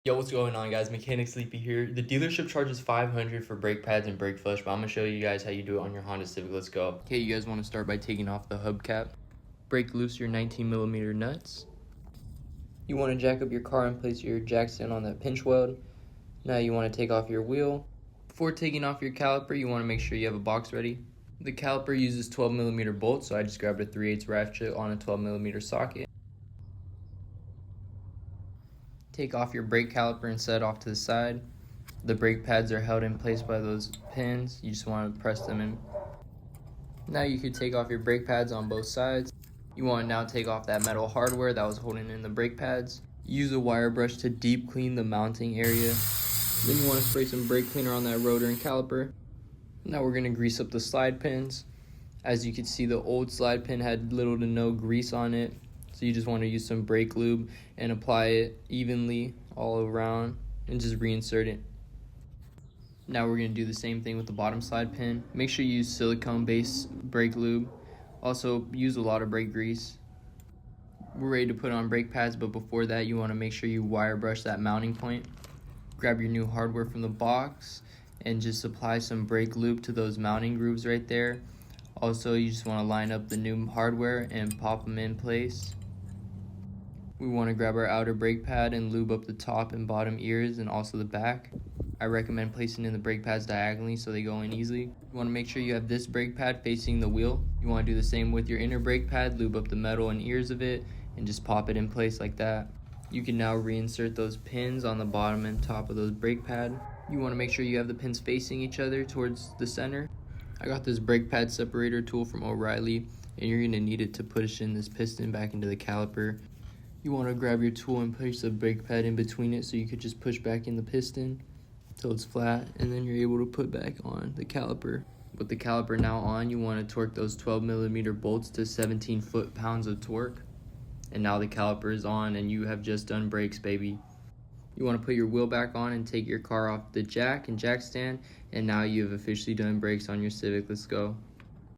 Yo, what's going on, guys? Mechanic Sleepy here. The dealership charges $500 for brake pads and brake flush, but I'm gonna show you guys how you do it on your Honda Civic. Let's go. Okay, you guys want to start by taking off the hubcap. Break loose your 19mm nuts. You want to jack up your car and place your jack stand on that pinch weld. Now you want to take off your wheel. Before taking off your caliper, you want to make sure you have a box ready. The caliper uses 12mm bolts, so I just grabbed a 3/8 ratchet on a 12mm socket. Take off your brake caliper and set it off to the side. The brake pads are held in place by those pins. You just want to press them in. Now you can take off your brake pads on both sides. You want to now take off that metal hardware that was holding in the brake pads. Use a wire brush to deep clean the mounting area. Then you want to spray some brake cleaner on that rotor and caliper. Now we're going to grease up the slide pins. As you can see, the old slide pin had little to no grease on it. So you just want to use some brake lube and apply it evenly all around and just reinsert it. Now we're going to do the same thing with the bottom slide pin. Make sure you use silicone based brake lube. Also use a lot of brake grease. We're ready to put on brake pads, but before that you want to make sure you wire brush that mounting point. Grab your new hardware from the box and just apply some brake lube to those mounting grooves right there. Also, you just want to line up the new hardware and pop them in place. We want to grab our outer brake pad and lube up the top and bottom ears and also the back. I recommend placing in the brake pads diagonally so they go in easily. You want to make sure you have this brake pad facing the wheel. You want to do the same with your inner brake pad, lube up the metal and ears of it, and just pop it in place like that. You can now reinsert those pins on the bottom and top of those brake pad. You want to make sure you have the pins facing each other towards the center. I got this brake pad separator tool from O'Reilly, and you're going to need it to push in this piston back into the caliper. You want to grab your tool and place the brake pad in between it so you could just push back in the piston till it's flat, and then you're able to put back on the caliper. With the caliper now on, you want to torque those 12mm bolts to 17 foot-pounds of torque. And now the caliper is on and you have just done brakes, baby. You want to put your wheel back on and take your car off the jack and jack stand, and now you have officially done brakes on your Civic. Let's go.